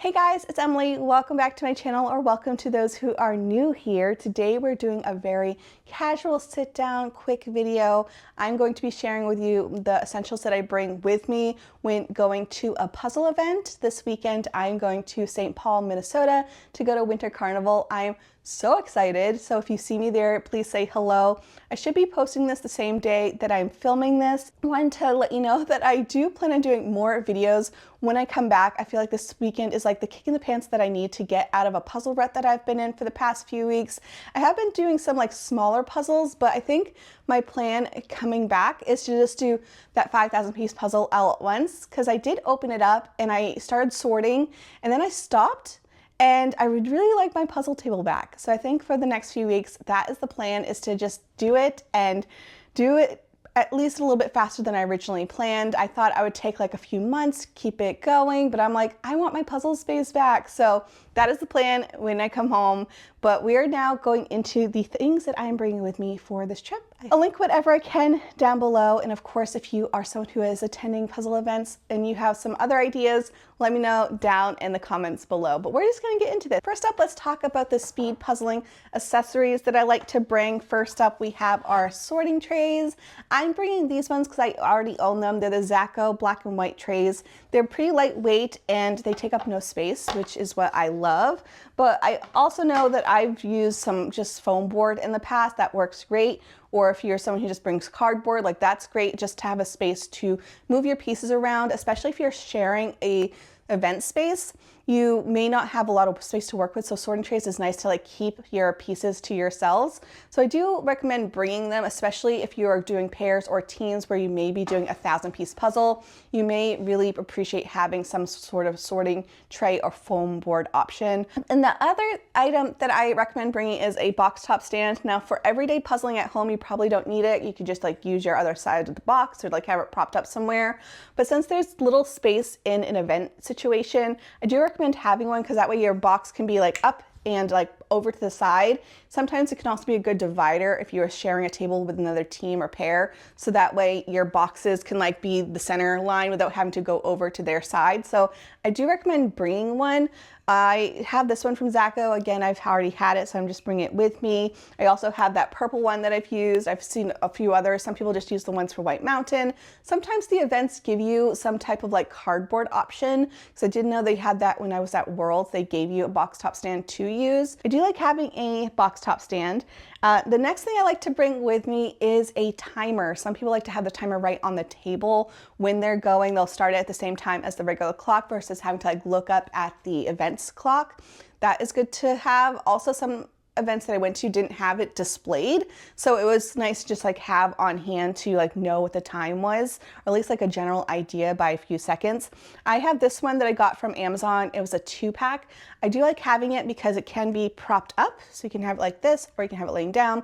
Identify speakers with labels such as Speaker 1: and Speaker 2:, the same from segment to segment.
Speaker 1: Hey guys, it's Emily. Welcome back to my channel, or welcome to those who are new here. Today we're doing a very casual sit down quick video. I'm going to be sharing with you the essentials that I bring with me when going to a puzzle event. This weekend I'm going to St. Paul, Minnesota to go to Winter Carnival. I'm so excited. So if you see me there, please say hello. I should be posting this the same day that I'm filming this. I wanted to let you know that I do plan on doing more videos when I come back. I feel like this weekend is like the kick in the pants that I need to get out of a puzzle rut that I've been in for the past few weeks. I have been doing some like smaller puzzles, but I think my plan coming back is to just do that 5,000 piece puzzle all at once, because I did open it up and I started sorting and then I stopped. And I would really like my puzzle table back. So I think for the next few weeks, that is the plan, is to just do it and do it at least a little bit faster than I originally planned. I thought I would take like a few months, keep it going, but I'm like, I want my puzzle space back. So that is the plan when I come home. But we are now going into the things that I am bringing with me for this trip. I'll link whatever I can down below. And of course, if you are someone who is attending puzzle events and you have some other ideas, let me know down in the comments below. But we're just gonna get into this. First up, let's talk about the speed puzzling accessories that I like to bring. First up, we have our sorting trays. I'm bringing these ones because I already own them. They're the Ziplocs black and white trays. They're pretty lightweight and they take up no space, which is what I love. But I also know that I've used some just foam board in the past. That works great. Or if you're someone who just brings cardboard, like that's great just to have a space to move your pieces around, especially if you're sharing a event space. You may not have a lot of space to work with, so sorting trays is nice to like keep your pieces to yourselves. So I do recommend bringing them, especially if you are doing pairs or teams where you may be doing a 1,000 piece puzzle. You may really appreciate having some sort of sorting tray or foam board option. And the other item that I recommend bringing is a box top stand. Now for everyday puzzling at home, you probably don't need it. You could just like use your other side of the box or like have it propped up somewhere. But since there's little space in an event situation, I do recommend having one, because that way your box can be like up and like over to the side. Sometimes it can also be a good divider if you're sharing a table with another team or pair. So that way your boxes can like be the center line without having to go over to their side. So I do recommend bringing one. I have this one from Ziplocs. Again, I've already had it, so I'm just bringing it with me. I also have that purple one that I've used. I've seen a few others. Some people just use the ones for White Mountain. Sometimes the events give you some type of like cardboard option, because I didn't know they had that when I was at Worlds. They gave you a box top stand to use. I do like having a box top stand. The next thing I like to bring with me is a timer. Some people like to have the timer right on the table when they're going. They'll start it at the same time as the regular clock versus having to like look up at the events clock. That is good to have. Also, some events that I went to didn't have it displayed, so it was nice to just like have on hand to like know what the time was, or at least like a general idea by a few seconds. I have this one that I got from Amazon. It was a 2-pack. I do like having it because it can be propped up, so you can have it like this or you can have it laying down,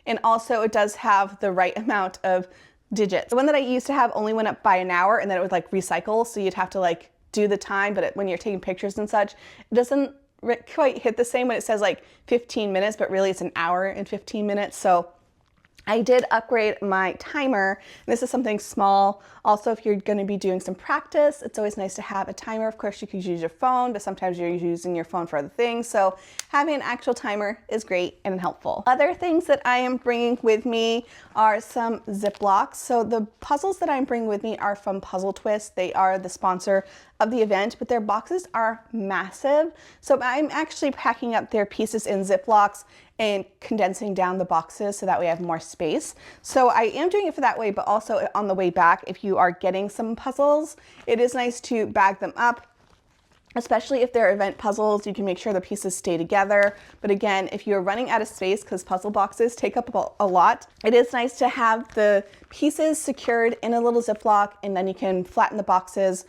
Speaker 1: and also it does have the right amount of digits. The one that I used to have only went up by an hour, and then it would like recycle, so you'd have to like do the time, but when you're taking pictures and such, it doesn't quite hit the same when it says like 15 minutes, but really it's an hour and 15 minutes. So I did upgrade my timer. This is something small. Also, if you're going to be doing some practice, it's always nice to have a timer. Of course, you could use your phone, but sometimes you're using your phone for other things. So having an actual timer is great and helpful. Other things that I am bringing with me are some Ziplocs. So the puzzles that I'm bringing with me are from Puzzle Twist. They are the sponsor of the event, but their boxes are massive. So I'm actually packing up their pieces in Ziplocs and condensing down the boxes so that way I have more space. So I am doing it for that way, but also on the way back, if you are getting some puzzles, it is nice to bag them up. Especially if they're event puzzles, you can make sure the pieces stay together. But again, if you're running out of space, because puzzle boxes take up a lot, it is nice to have the pieces secured in a little Ziploc, and then you can flatten the boxes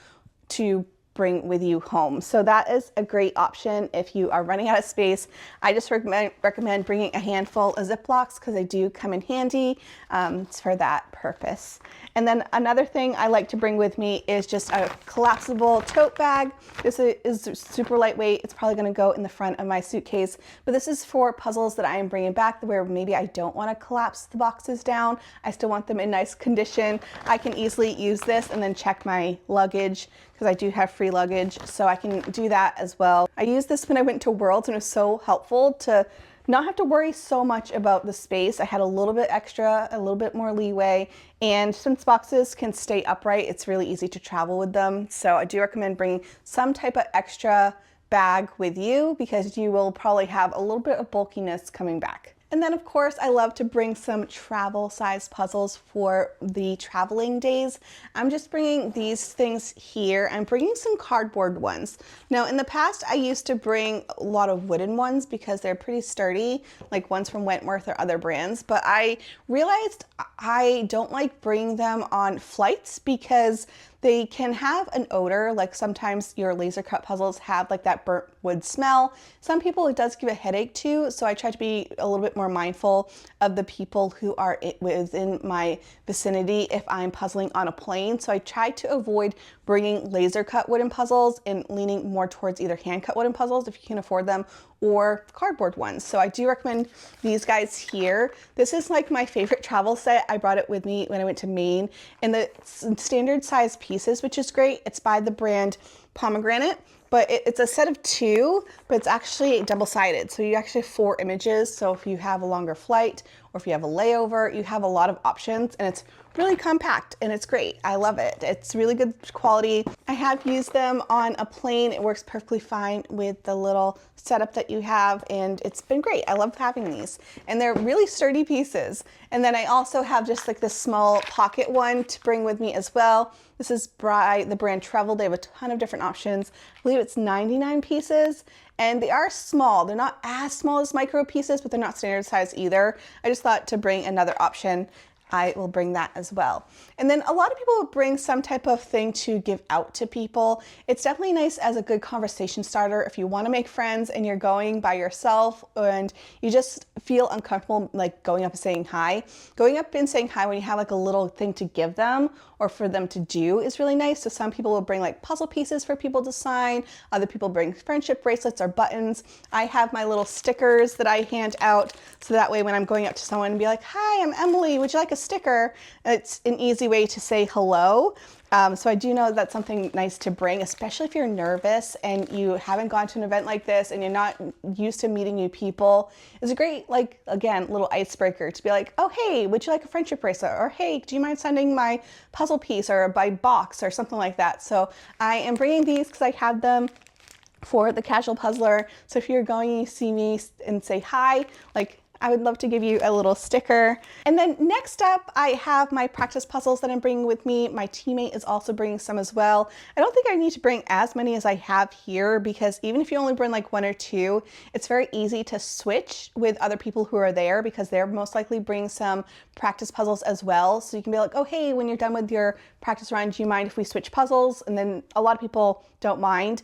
Speaker 1: to bring with you home. So that is a great option if you are running out of space. I just recommend bringing a handful of Ziplocs because they do come in handy for that purpose. And then another thing I like to bring with me is just a collapsible tote bag. This is super lightweight. It's probably going to go in the front of my suitcase, but this is for puzzles that I am bringing back where maybe I don't want to collapse the boxes down. I still want them in nice condition. I can easily use this and then check my luggage, because I do have free luggage, so I can do that as well. I used this when I went to Worlds, and it was so helpful to not have to worry so much about the space. I had a little bit extra, a little bit more leeway, and since boxes can stay upright, it's really easy to travel with them. So I do recommend bringing some type of extra bag with you because you will probably have a little bit of bulkiness coming back. And then of course, I love to bring some travel size puzzles for the traveling days. I'm just bringing these things here. I'm bringing some cardboard ones. Now in the past, I used to bring a lot of wooden ones because they're pretty sturdy, like ones from Wentworth or other brands, but I realized I don't like bringing them on flights because they can have an odor, like sometimes your laser cut puzzles have like that burnt wood smell. Some people it does give a headache too, so I try to be a little bit more mindful of the people who are within my vicinity if I'm puzzling on a plane. So I try to avoid bringing laser cut wooden puzzles and leaning more towards either hand cut wooden puzzles if you can afford them, or cardboard ones. So I do recommend these guys here. This is like my favorite travel set. I brought it with me when I went to Maine, and the standard size pieces, which is great. It's by the brand Pomegranate, but it's a set of 2, but it's actually double-sided. So you actually have 4 images. So if you have a longer flight or if you have a layover, you have a lot of options, and it's really compact and it's great. I love it. It's really good quality. I have used them on a plane. It works perfectly fine with the little setup that you have, and it's been great. I love having these, and they're really sturdy pieces. And then I also have just like this small pocket one to bring with me as well. This is by the brand Travel. They have a ton of different options. I believe it's 99 pieces, and they are small. They're not as small as micro pieces, but they're not standard size either. I just thought to bring another option. I will bring that as well. And then a lot of people will bring some type of thing to give out to people. It's definitely nice as a good conversation starter if you want to make friends and you're going by yourself and you just feel uncomfortable like going up and saying hi. Going up and saying hi when you have like a little thing to give them or for them to do is really nice. So some people will bring like puzzle pieces for people to sign. Other people bring friendship bracelets or buttons. I have my little stickers that I hand out, so that way when I'm going up to someone and be like, hi, I'm Emily, would you like a sticker? It's an easy way to say hello. So I do know that's something nice to bring, especially if you're nervous and you haven't gone to an event like this and you're not used to meeting new people. It's a great, like, again, little icebreaker to be like, oh, hey, would you like a friendship bracelet? Or hey, do you mind sending my puzzle piece or by box or something like that? So I am bringing these because I have them for the casual puzzler. So if you're going and you see me and say hi, like, I would love to give you a little sticker. And then next up, I have my practice puzzles that I'm bringing with me. My teammate is also bringing some as well. I don't think I need to bring as many as I have here because even if you only bring like 1 or 2, it's very easy to switch with other people who are there because they're most likely bringing some practice puzzles as well. So you can be like, oh, hey, when you're done with your practice run, do you mind if we switch puzzles? And then a lot of people don't mind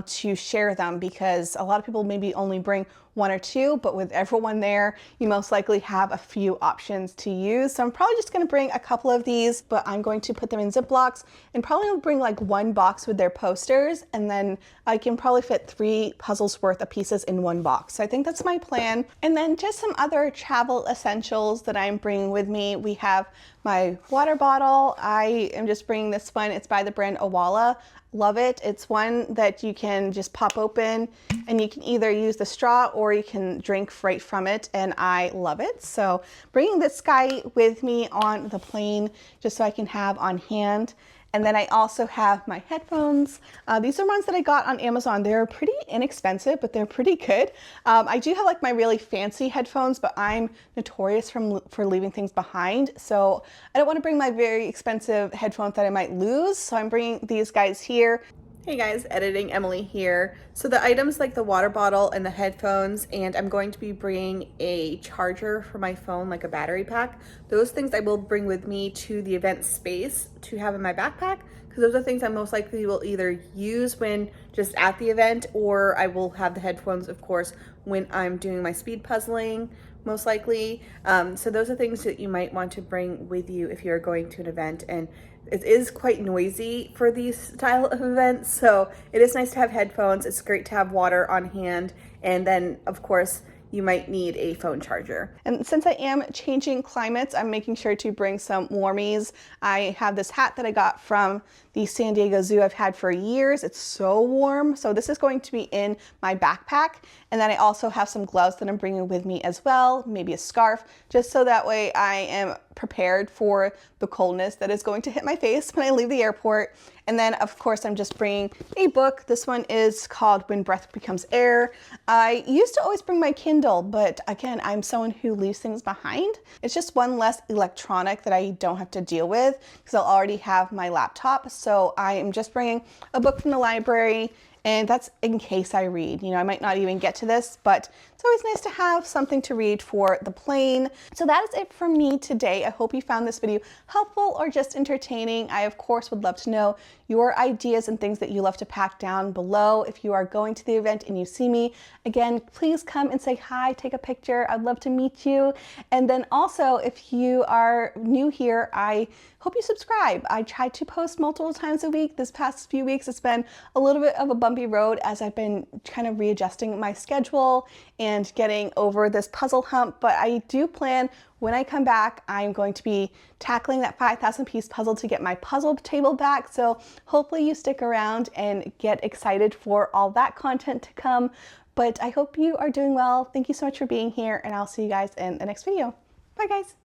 Speaker 1: to share them because a lot of people maybe only bring 1 or 2, but with everyone there, you most likely have a few options to use. So I'm probably just gonna bring a couple of these, but I'm going to put them in Ziplocs and probably bring like 1 box with their posters, and then I can probably fit 3 puzzles worth of pieces in 1 box. So I think that's my plan. And then just some other travel essentials that I'm bringing with me. We have my water bottle. I am just bringing this one. It's by the brand Awala. Love it. It's one that you can just pop open and you can either use the straw or you can drink right from it, and I love it. So bringing this guy with me on the plane just so I can have on hand. And then I also have my headphones. These are ones that I got on Amazon. They're pretty inexpensive, but they're pretty good. I do have like my really fancy headphones, but I'm notorious for leaving things behind. So I don't want to bring my very expensive headphones that I might lose. So I'm bringing these guys here. Hey guys, editing Emily here. So the items like the water bottle and the headphones, and I'm going to be bringing a charger for my phone, like a battery pack. Those things I will bring with me to the event space to have in my backpack, because those are things I most likely will either use when just at the event, or I will have the headphones, of course, when I'm doing my speed puzzling, most likely. So those are things that you might want to bring with you if you're going to an event. And it is quite noisy for these style of events, so it is nice to have headphones. It's great to have water on hand, and then of course you might need a phone charger. And since I am changing climates, I'm making sure to bring some warmies. I have this hat that I got from the San Diego Zoo I've had for years. It's so warm. So this is going to be in my backpack. And then I also have some gloves that I'm bringing with me as well, maybe a scarf, just so that way I am prepared for the coldness that is going to hit my face when I leave the airport. And then of course I'm just bringing a book. This one is called When Breath Becomes Air. I used to always bring my Kindle, but again, I'm someone who leaves things behind. It's just one less electronic that I don't have to deal with because I'll already have my laptop. So I am just bringing a book from the library, and that's in case I read. You know, I might not even get to this, but it's always nice to have something to read for the plane. So that is it for me today. I hope you found this video helpful or just entertaining. I, of course, would love to know your ideas and things that you love to pack down below. If you are going to the event and you see me, again, please come and say hi, take a picture. I'd love to meet you. And then also, if you are new here, I hope you subscribe. I try to post multiple times a week. This past few weeks, it's been a little bit of a bumpy road as I've been kind of readjusting my schedule and getting over this puzzle hump. But I do plan, when I come back, I'm going to be tackling that 5,000 piece puzzle to get my puzzle table back. So hopefully you stick around and get excited for all that content to come. But I hope you are doing well. Thank you so much for being here, and I'll see you guys in the next video. Bye guys.